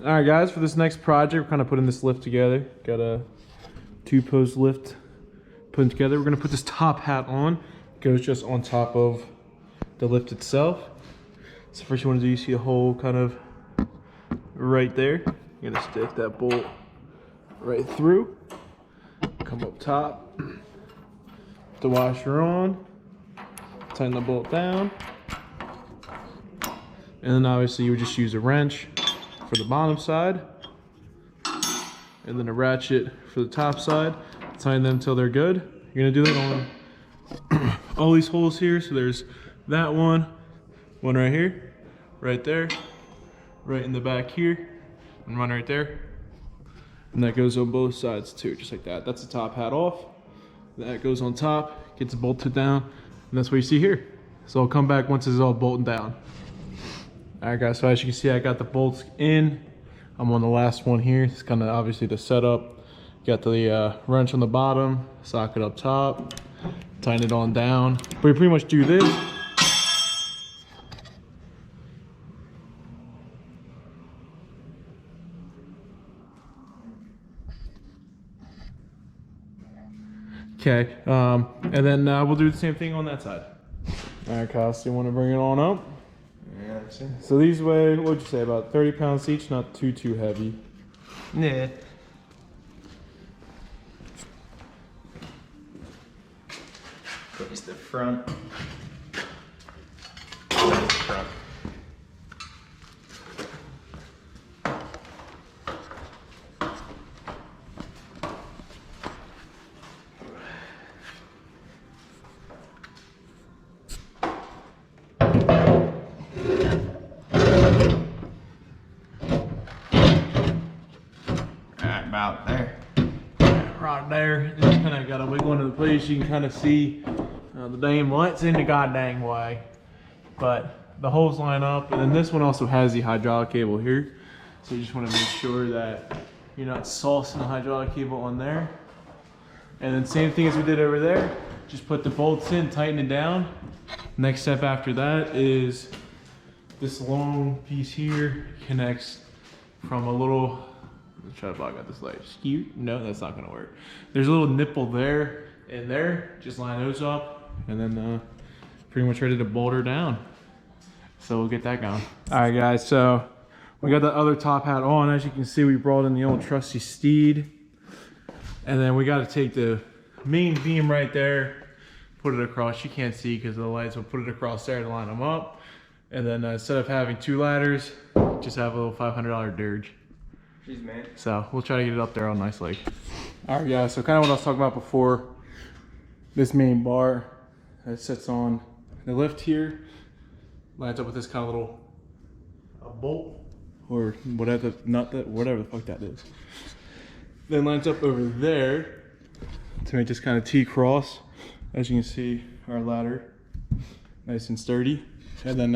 All right, guys, for this next project, we're kind of putting this lift together. Got a 2-post lift put together. We're gonna put this top hat on. It goes just on top of the lift itself. So first you want to do, you see a hole kind of right there. You're gonna stick that bolt right through. Come up top. Put the washer on. Tighten the bolt down. And then obviously you would just use a wrench for the bottom side. And then a ratchet for the top side. Tighten them until they're good. You're gonna do that on all these holes here. So there's that one right here, right there, right in the back here, and one right there. And that goes on both sides too, just like that. That's the top hat off. That goes on top, gets bolted down, and that's what you see here. So I'll come back once it's all bolted down. All right, guys, so as you can see, I got the bolts in. I'm on the last one here. It's kind of obviously the setup. Got the wrench on the bottom, socket up top, tighten it on down. But you pretty much do this. Okay, and then we'll do the same thing on that side. All right, Kyle, so you want to bring it on up? Yeah, that's it. So these weigh, what'd you say, about 30 pounds each, not too heavy. Yeah. Place the front. About there. Right there, just kind of got to wiggle into the place. You can kind of see the damn light's in the goddamn way. But the holes line up, and then this one also has the hydraulic cable here. So you just want to make sure that you're not saucing the hydraulic cable on there. And then same thing as we did over there. Just put the bolts in, tighten it down. Next step after that is this long piece here connects from a little, let's try to block out this light. Skew? No, that's not gonna work. There's a little nipple there and there. Just line those up, and then pretty much ready to bolt her down. So we'll get that going. All right, guys. So we got the other top hat on. As you can see, we brought in the old trusty Steed, and then we got to take the main beam right there, put it across. You can't see because of the lights. We'll put it across there to line them up, and then instead of having 2 ladders, just have a little $500 dirge. Jeez, man. So we'll try to get it up there all nicely. All right, guys, so kind of what I was talking about before, this main bar that sits on the lift here, lines up with this kind of little bolt, or whatever, whatever the fuck that is. Then lines up over there to make this kind of T-cross. As you can see, our ladder, nice and sturdy. And then,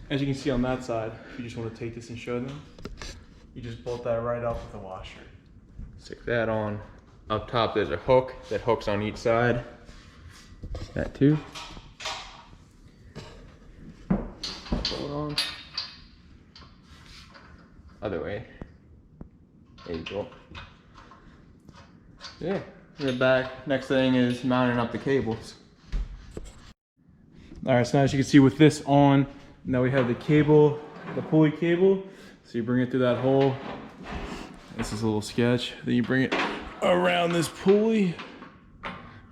as you can see on that side, if you just want to take this and show them, you just bolt that right up with a washer. Stick that on. Up top there's a hook that hooks on each side. That too. Hold on. Other way. There you go. Yeah. In the back, next thing is mounting up the cables. All right, so now as you can see with this on, now we have the cable, the pulley cable. So you bring it through that hole. This is a little sketch. Then you bring it around this pulley,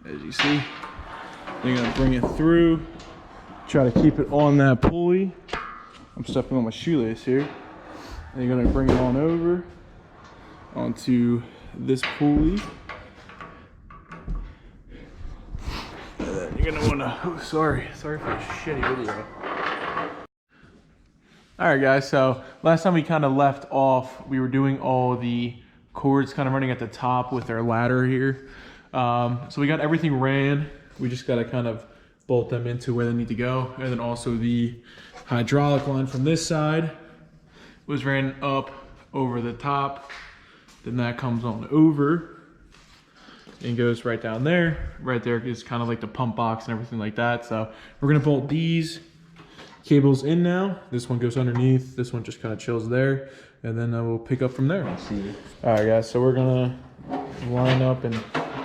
as you see. Then you're gonna bring it through, try to keep it on that pulley. I'm stepping on my shoelace here. And you're gonna bring it on over onto this pulley. And then you're gonna wanna, oh, sorry for a shitty video. All right, guys, so last time we kind of left off, we were doing all the cords kind of running at the top with our ladder here. So we got everything ran. We just got to kind of bolt them into where they need to go. And then also the hydraulic line from this side was ran up over the top. Then that comes on over and goes right down there. Right there is kind of like the pump box and everything like that. So we're gonna bolt these cable's in now. This one goes underneath. This one just kind of chills there. And then we'll pick up from there. See, All right, guys, so we're gonna line up and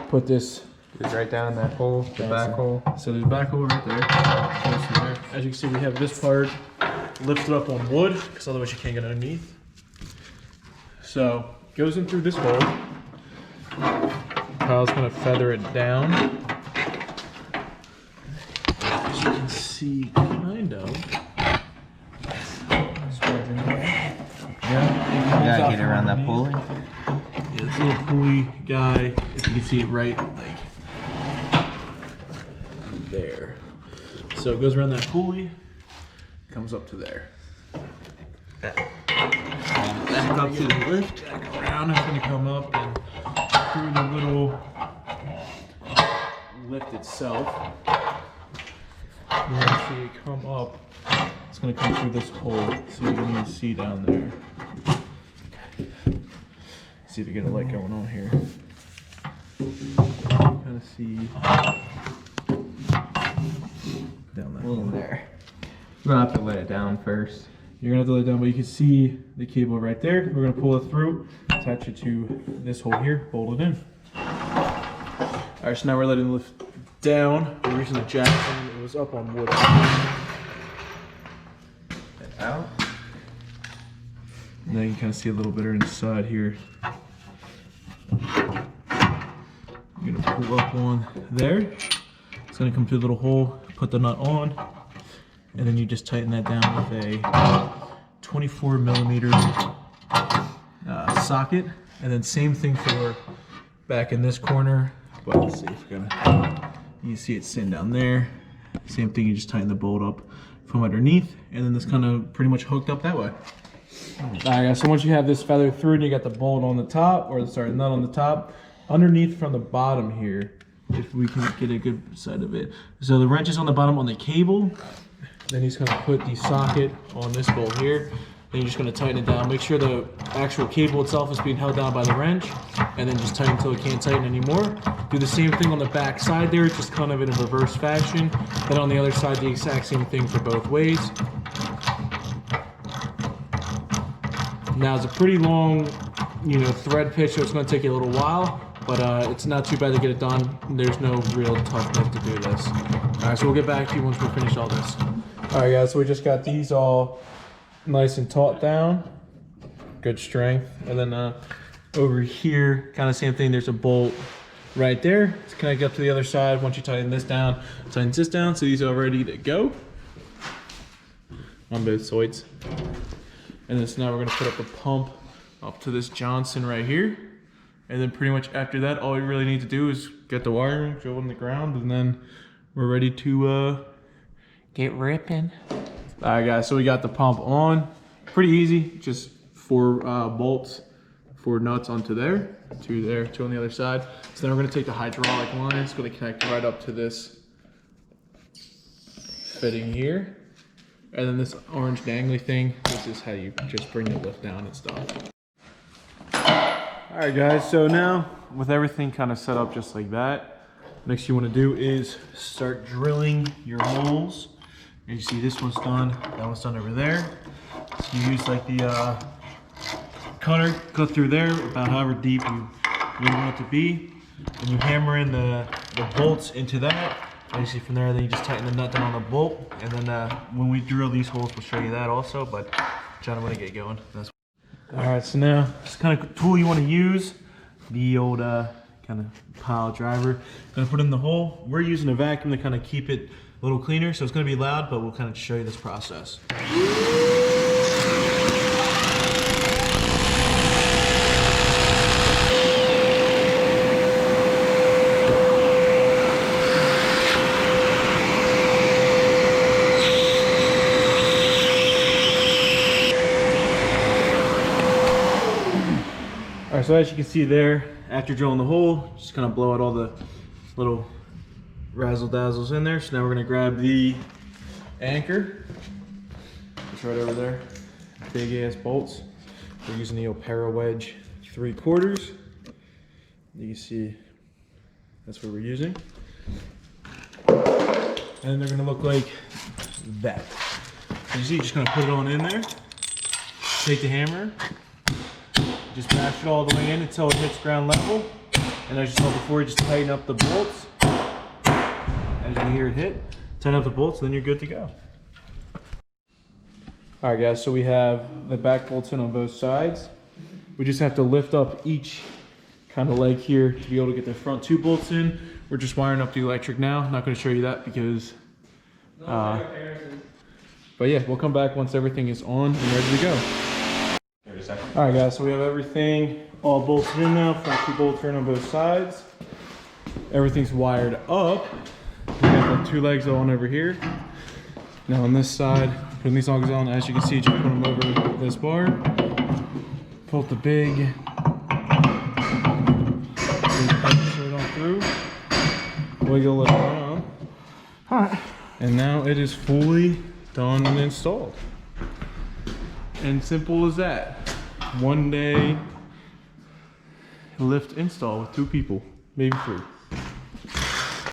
put this. it's right down in that hole, the back hole. So there's a back hole right there. Goes through there. As you can see, we have this part lifted up on wood, because otherwise you can't get underneath. So goes in through this hole. Kyle's gonna feather it down. As you can see, kind of. Yeah, you gotta get around that pulley. Yeah, this little pulley guy, if you can see it right, like there. So it goes around that pulley, comes up to there. Back up to the lift, back around, it's gonna come up and through the little lift itself. You're gonna see it come up. It's gonna come through this hole, so you're gonna see down there. See if we get a light going on here. Kind of see down that hole There. We're gonna have to let it down first. You're gonna have to lay it down, but you can see the cable right there. We're gonna pull it through, attach it to this hole here, bolt it in. All right, so now we're letting it lift down. We're using the jack, and it was up on wood. Out. Now you can kind of see a little bit inside here. You're gonna pull up on there. It's gonna come through the little hole, put the nut on, and then you just tighten that down with a 24 millimeter socket. And then same thing for back in this corner. But let's see if we're gonna, you see it sitting down there. Same thing, you just tighten the bolt up from underneath, and then this kind of pretty much hooked up that way. Alright guys, so once you have this feathered through and you got the bolt on the top, or sorry, nut on the top, underneath from the bottom here, if we can get a good side of it. So the wrench is on the bottom on the cable, then he's gonna put the socket on this bolt here, then you're just gonna tighten it down. Make sure the actual cable itself is being held down by the wrench, and then just tighten until it can't tighten anymore. Do the same thing on the back side there, just kind of in a reverse fashion. Then on the other side, the exact same thing for both ways. Now it's a pretty long, thread pitch, so it's going to take you a little while, but it's not too bad to get it done. There's no real toughness to do this. All right, so we'll get back to you once we finish all this. All right, guys, so we just got these all nice and taut down, good strength, and then over here, kind of same thing. There's a bolt right there. It's connected up to the other side. Once you tighten this down, tighten this down, so these are ready to go on both sides. And then so now we're gonna put up a pump up to this Johnson right here. And then pretty much after that, all we really need to do is get the wiring, drill in the ground, and then we're ready to get ripping. All right guys, so we got the pump on. Pretty easy, just 4 bolts, 4 nuts onto there, 2 there, 2 on the other side. So then we're gonna take the hydraulic line, it's gonna connect right up to this fitting here. And then this orange dangly thing, this is how you just bring the lift down and stuff. All right guys, so now with everything kind of set up just like that, next you want to do is start drilling your holes. And you see this one's done, that one's done over there. So you use like the cutter, cut through there about however deep you really want it to be. And you hammer in the bolts into that. And you see from there, then you just tighten the nut down on the bolt. And then when we drill these holes, we'll show you that also. But John, I'm gonna get going. All right, so now this kind of tool you want to use, the old kind of pile driver. Gonna put in the hole. We're using a vacuum to kind of keep it a little cleaner, so it's gonna be loud, but we'll kind of show you this process. All right, so as you can see there, after drilling the hole, just kind of blow out all the little razzle dazzles in there. So now we're gonna grab the anchor. It's right over there. Big ass bolts. We're using the Opera wedge 3/4. You can see that's what we're using. And they're gonna look like that. you see, just gonna put it on in there. Take the hammer, just bash it all the way in until it hits ground level. And as you saw before, just tighten up the bolts. As you hear it hit, tighten up the bolts, then you're good to go. All right, guys, so we have the back bolts in on both sides. We just have to lift up each kind of leg here to be able to get the front 2 bolts in. We're just wiring up the electric now. I'm not going to show you that because, but yeah, we'll come back once everything is on and ready to go. All right, guys, so we have everything all bolted in now. Front 2 bolts are in on both sides. Everything's wired up. We got the 2 legs on over here. Now on this side, putting these lugs on, as you can see, just put them over this bar. Pull the big straight on through. Wiggle it around. All right. And now it is fully done and installed. And simple as that. One day lift install with 2 people, maybe 3.